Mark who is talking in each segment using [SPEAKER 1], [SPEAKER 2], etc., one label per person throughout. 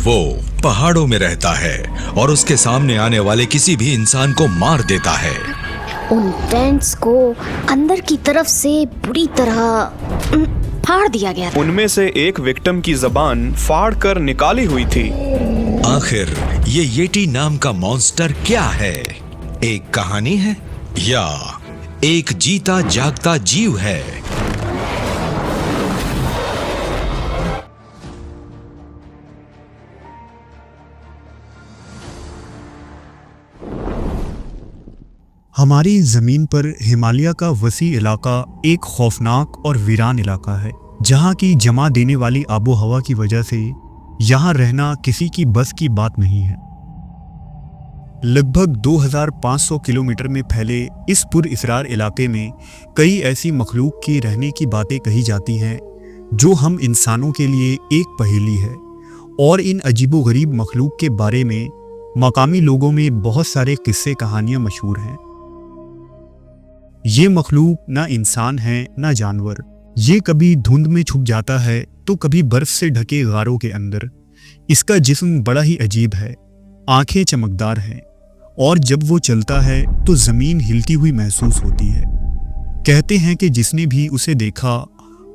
[SPEAKER 1] वो पहाड़ों में रहता है और उसके सामने आने वाले किसी भी इंसान को मार देता है।
[SPEAKER 2] उन टेंट्स को अंदर की तरफ से बुरी तरह फाड़ दिया गया था।
[SPEAKER 3] उनमें से एक विक्टिम की जबान फाड़ कर निकाली हुई थी।
[SPEAKER 1] आखिर ये येटी नाम का मॉन्स्टर क्या है? एक कहानी है या एक जीता जागता जीव है?
[SPEAKER 4] हमारी ज़मीन पर हिमालय का वसी इलाका एक खौफनाक और वीरान इलाका है, जहाँ की जमा देने वाली आबो हवा की वजह से यहाँ रहना किसी की बस की बात नहीं है। लगभग 2500 किलोमीटर में फैले इस पुरअसरार इलाके में कई ऐसी मखलूक के रहने की बातें कही जाती हैं जो हम इंसानों के लिए एक पहेली है। और इन अजीबोगरीब मखलूक के बारे में मकामी लोगों में बहुत सारे किस्से कहानियाँ मशहूर हैं। ये मखलूक ना इंसान है ना जानवर। ये कभी धुंध में छुप जाता है तो कभी बर्फ से ढके गारों के अंदर। इसका जिस्म बड़ा ही अजीब है, आंखें चमकदार हैं और जब वो चलता है तो जमीन हिलती हुई महसूस होती है। कहते हैं कि जिसने भी उसे देखा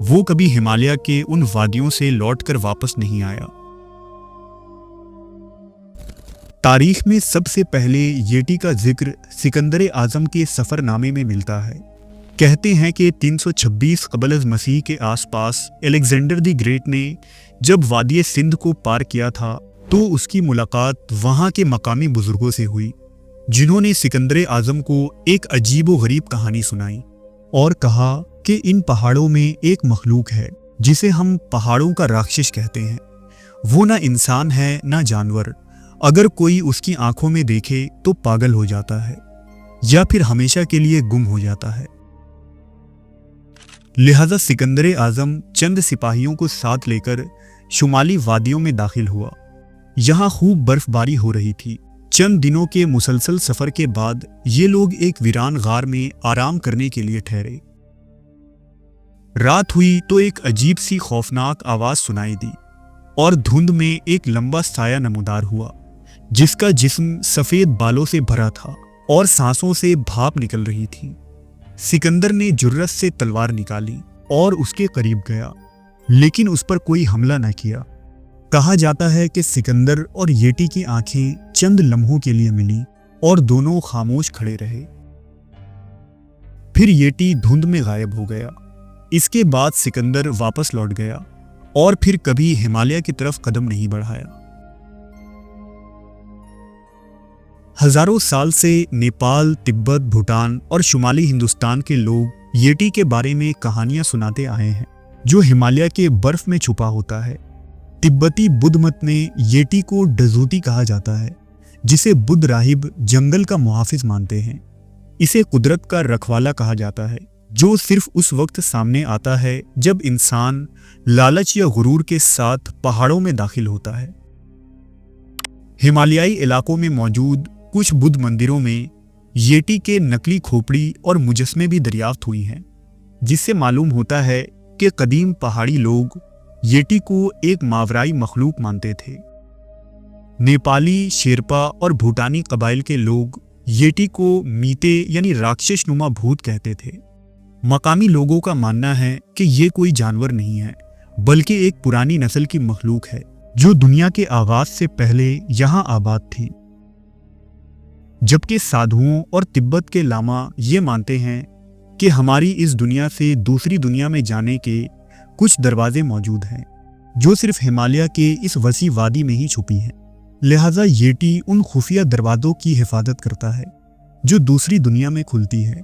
[SPEAKER 4] वो कभी हिमालय के उन वादियों से लौटकर वापस नहीं आया। तारीख में सबसे पहले येटी का जिक्र सिकंदर आजम के सफरनामे में मिलता है। कहते हैं कि 326 क़ब्ल मसीह के आसपास अलेक्जेंडर द ग्रेट ने जब वादी सिंध को पार किया था तो उसकी मुलाकात वहाँ के मकामी बुजुर्गों से हुई, जिन्होंने सिकंदर आजम को एक अजीब व गरीब कहानी सुनाई और कहा कि इन पहाड़ों में एक मखलूक है जिसे हम पहाड़ों का राक्षस कहते हैं। वो ना इंसान है ना जानवर। अगर कोई उसकी आंखों में देखे तो पागल हो जाता है या फिर हमेशा के लिए गुम हो जाता है। लिहाजा सिकंदर आजम चंद सिपाहियों को साथ लेकर शुमाली वादियों में दाखिल हुआ। यहाँ खूब बर्फबारी हो रही थी। चंद दिनों के मुसलसल सफर के बाद ये लोग एक वीरान गार में आराम करने के लिए ठहरे। रात हुई तो एक अजीब सी खौफनाक आवाज सुनाई दी और धुंध में एक लंबा साया नमूदार हुआ, जिसका जिस्म सफेद बालों से भरा था और सांसों से भाप निकल रही थी। सिकंदर ने जुर्रत से तलवार निकाली और उसके करीब गया, लेकिन उस पर कोई हमला न किया। कहा जाता है कि सिकंदर और येटी की आंखें चंद लम्हों के लिए मिली और दोनों खामोश खड़े रहे। फिर येटी धुंध में गायब हो गया। इसके बाद सिकंदर वापस लौट गया और फिर कभी हिमालय की तरफ कदम नहीं बढ़ाया। हजारों साल से नेपाल, तिब्बत, भूटान और शुमाली हिंदुस्तान के लोग येटी के बारे में कहानियां सुनाते आए हैं, जो हिमालय के बर्फ में छुपा होता है। तिब्बती बुद्ध मत में येटी को डजूती कहा जाता है, जिसे बुद्ध राहिब जंगल का मुहाफिज मानते हैं। इसे कुदरत का रखवाला कहा जाता है, जो सिर्फ उस वक्त सामने आता है जब इंसान लालच या गुरूर के साथ पहाड़ों में दाखिल होता है। हिमालयाई इलाकों में मौजूद कुछ बुद्ध मंदिरों में येटी के नकली खोपड़ी और मुजस्मे भी दरियाफ्त हुई हैं, जिससे मालूम होता है कि कदीम पहाड़ी लोग येटी को एक मावराई मखलूक मानते थे। नेपाली, शेरपा और भूटानी कबाइल के लोग येटी को मीते यानी राक्षस नुमा भूत कहते थे। मकामी लोगों का मानना है कि ये कोई जानवर नहीं है, बल्कि एक पुरानी नस्ल की मखलूक है जो दुनिया के आगाज से पहले यहाँ आबाद थी। जबकि साधुओं और तिब्बत के लामा ये मानते हैं कि हमारी इस दुनिया से दूसरी दुनिया में जाने के कुछ दरवाजे मौजूद हैं, जो सिर्फ हिमालय के इस वसी वादी में ही छुपी हैं। लिहाजा येटी उन खुफिया दरवाजों की हिफाजत करता है जो दूसरी दुनिया में खुलती है।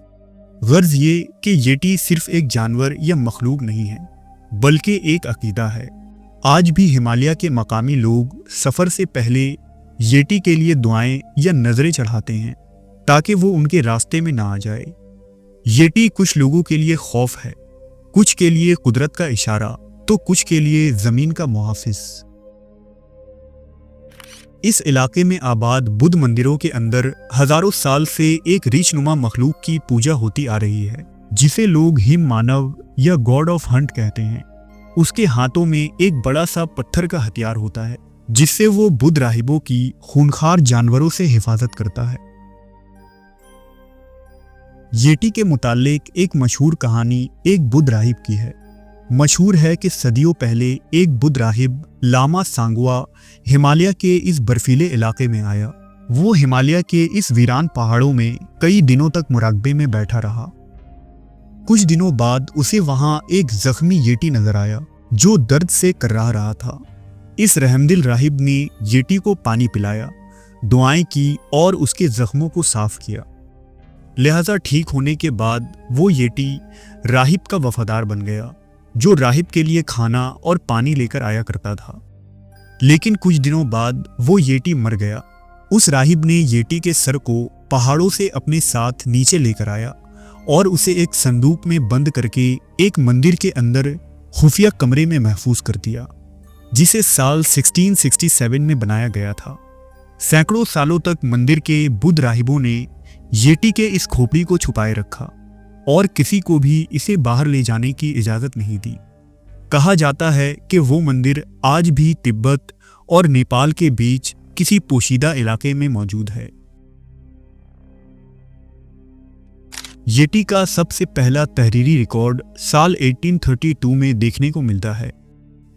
[SPEAKER 4] गर्ज ये कि येटी सिर्फ एक जानवर या मखलूक नहीं है, बल्कि एक अकीदा है। आज भी हिमालय के मकामी लोग सफ़र से पहले येटी के लिए दुआएं या नजरें चढ़ाते हैं ताकि वो उनके रास्ते में ना आ जाए। येटी कुछ लोगों के लिए खौफ है, कुछ के लिए कुदरत का इशारा, तो कुछ के लिए जमीन का मुहाफिज। इस इलाके में आबाद बुद्ध मंदिरों के अंदर हजारों साल से एक रीछनुमा मखलूक की पूजा होती आ रही है, जिसे लोग हिम मानव या गॉड ऑफ हंट कहते हैं। उसके हाथों में एक बड़ा सा पत्थर का हथियार होता है, जिससे वो बुद्ध राहिबों की खूंखार जानवरों से हिफाजत करता है। येटी के मुतालिक एक मशहूर कहानी एक बुद्ध राहिब की है। मशहूर है कि सदियों पहले एक बुद्ध राहिब लामा सांगवा हिमालय के इस बर्फीले इलाके में आया। वो हिमालय के इस वीरान पहाड़ों में कई दिनों तक मुराकबे में बैठा रहा। कुछ दिनों बाद उसे वहां एक जख्मी येटी नजर आया जो दर्द से कर्राह रहा था। इस रहमदिल राहिब ने येटी को पानी पिलाया, दुआएं की और उसके जख्मों को साफ किया। लिहाजा ठीक होने के बाद वो येटी राहिब का वफादार बन गया, जो राहिब के लिए खाना और पानी लेकर आया करता था। लेकिन कुछ दिनों बाद वो येटी मर गया। उस राहिब ने येटी के सर को पहाड़ों से अपने साथ नीचे लेकर आया और उसे एक संदूक में बंद करके एक मंदिर के अंदर खुफिया कमरे में महफूज कर दिया, जिसे साल 1667 में बनाया गया था। सैकड़ों सालों तक मंदिर के बुद्ध राहिबों ने येटी के इस खोपड़ी को छुपाए रखा और किसी को भी इसे बाहर ले जाने की इजाजत नहीं दी। कहा जाता है कि वो मंदिर आज भी तिब्बत और नेपाल के बीच किसी पोशीदा इलाके में मौजूद है। येटी का सबसे पहला तहरीरी रिकॉर्ड साल 1832 में देखने को मिलता है।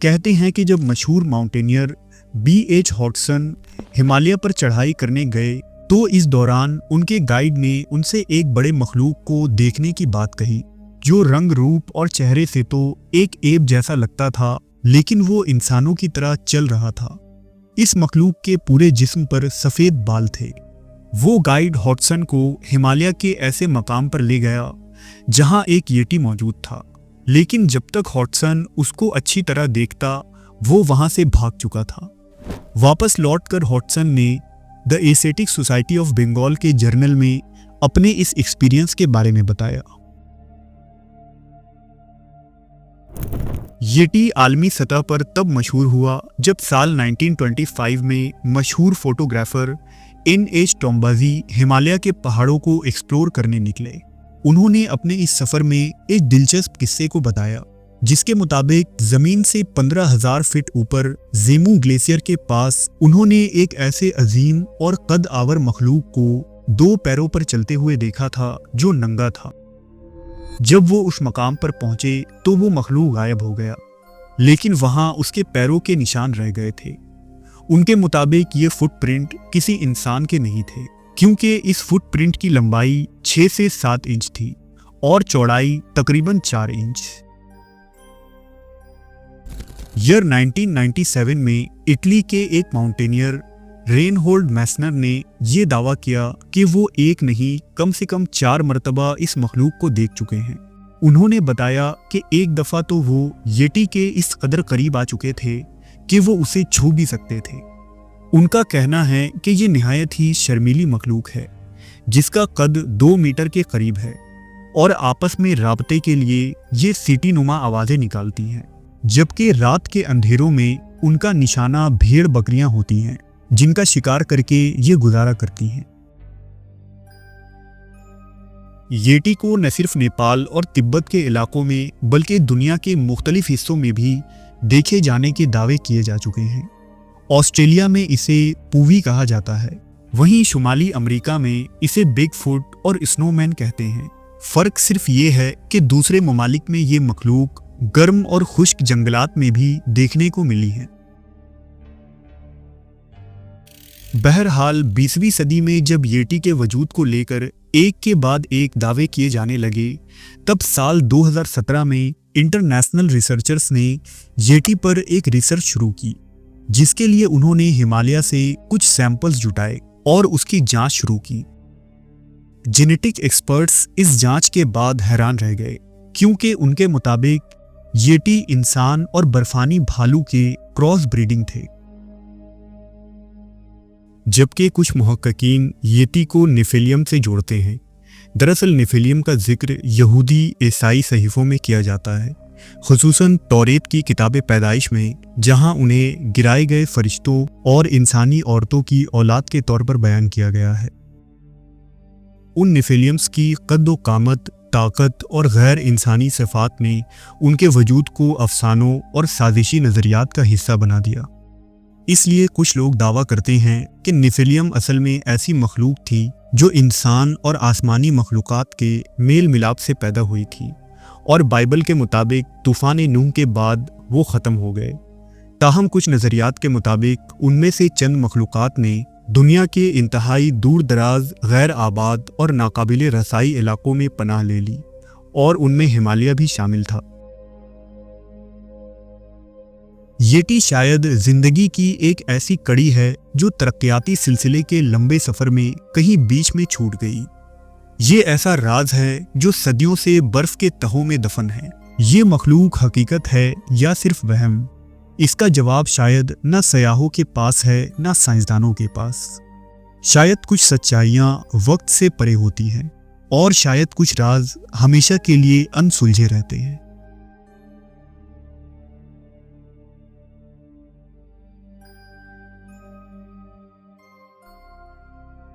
[SPEAKER 4] कहते हैं कि जब मशहूर माउंटेनियर B.H. हॉडसन हिमालय पर चढ़ाई करने गए तो इस दौरान उनके गाइड ने उनसे एक बड़े मखलूक को देखने की बात कही, जो रंग रूप और चेहरे से तो एक एब जैसा लगता था, लेकिन वो इंसानों की तरह चल रहा था। इस मखलूक के पूरे जिस्म पर सफेद बाल थे। वो गाइड हॉडसन को हिमालय के ऐसे मकाम पर ले गया जहां एक येटी मौजूद था, लेकिन जब तक हॉडसन उसको अच्छी तरह देखता वो वहां से भाग चुका था। वापस लौटकर हॉडसन ने the Asiatic Society of Bengal के जर्नल में अपने इस एक्सपीरियंस के बारे में बताया। येटी आलमी सतह पर तब मशहूर हुआ जब साल 1925 में मशहूर फोटोग्राफर N.H. टोम्बाजी हिमालय के पहाड़ों को एक्सप्लोर करने निकले। उन्होंने अपने इस सफर में एक दिलचस्प किस्से को बताया, जिसके मुताबिक जमीन से 15,000 फीट ऊपर जेमू ग्लेशियर के पास उन्होंने एक ऐसे अजीम और कद आवर मखलूक को 2 पैरों पर चलते हुए देखा था जो नंगा था। जब वो उस मकाम पर पहुंचे तो वो मखलूक गायब हो गया, लेकिन वहां उसके पैरों के निशान रह गए थे। उनके मुताबिक ये फुटप्रिंट किसी इंसान के नहीं थे, क्योंकि इस फुटप्रिंट की लंबाई 6 से 7 इंच थी और चौड़ाई तकरीबन 4 इंच। ईयर 1997 में इटली के एक माउंटेनियर रेनहोल्ड मैसनर ने यह दावा किया कि वो एक नहीं कम से कम 4 मरतबा इस मखलूक को देख चुके हैं। उन्होंने बताया कि एक दफा तो वो येटी के इस कदर करीब आ चुके थे कि वो उसे छू भी सकते थे। उनका कहना है कि ये निहायत ही शर्मीली मखलूक है, जिसका कद 2 मीटर के करीब है और आपस में राबते के लिए ये सीटी नुमा आवाजें निकालती हैं, जबकि रात के अंधेरों में उनका निशाना भेड़ बकरियां होती हैं, जिनका शिकार करके ये गुजारा करती हैं। येटी को न सिर्फ नेपाल और तिब्बत के इलाकों में बल्कि दुनिया के मुख्तलिफ हिस्सों में भी देखे जाने के दावे किए जा चुके हैं। ऑस्ट्रेलिया में इसे पूवी कहा जाता है, वहीं शुमाली अमेरिका में इसे बिग फुट और स्नोमैन कहते हैं। फर्क सिर्फ ये है कि दूसरे ममालिक में ये मखलूक गर्म और खुश्क जंगलात में भी देखने को मिली है। बहरहाल 20वीं सदी में जब येटी के वजूद को लेकर एक के बाद एक दावे किए जाने लगे, तब साल 2017 में इंटरनेशनल रिसर्चर्स ने येटी पर एक रिसर्च शुरू की, जिसके लिए उन्होंने हिमालय से कुछ सैंपल्स जुटाए और उसकी जांच शुरू की। जेनेटिक एक्सपर्ट्स इस जांच के बाद हैरान रह गए, क्योंकि उनके मुताबिक येटी इंसान और बर्फानी भालू के क्रॉस ब्रीडिंग थे, जबकि कुछ मुहक्किकीन येटी को नेफिलियम से जोड़ते हैं। दरअसल नेफिलियम का जिक्र यहूदी ईसाई सहीफों में किया जाता है, खुसूसन तौरेत की किताब पैदाइश में, जहां उन्हें गिराए गए फरिश्तों और इंसानी औरतों की औलाद के तौर पर बयान किया गया है। उन नेफिलियम्स की कद्दो कामत, ताकत और गैर इंसानी सिफात ने उनके वजूद को अफसानों और साजिशी नज़रियात का हिस्सा बना दिया। इसलिए कुछ लोग दावा करते हैं कि नेफिलियम असल में ऐसी मखलूक थी जो इंसान और आसमानी मखलूकात के मेल मिलाप से पैदा हुई थी, और बाइबल के मुताबिक तूफान नूह के बाद वो ख़त्म हो गए। ताहम कुछ नज़रियात के मुताबिक उनमें से चंद मखलूकात ने दुनिया के इंतहाई दूर दराज, गैर आबाद और नाकाबिले रसाई इलाकों में पनाह ले ली, और उनमें हिमालय भी शामिल था। येटी शायद जिंदगी की एक ऐसी कड़ी है जो तरक्याती सिलसिले के लंबे सफ़र में कहीं बीच में छूट गई। ये ऐसा राज है जो सदियों से बर्फ के तहों में दफन है। ये मखलूक हकीकत है या सिर्फ वहम? इसका जवाब शायद न सयाहों के पास है न साइंसदानों के पास। शायद कुछ सच्चाइयाँ वक्त से परे होती हैं, और शायद कुछ राज हमेशा के लिए अनसुलझे रहते हैं।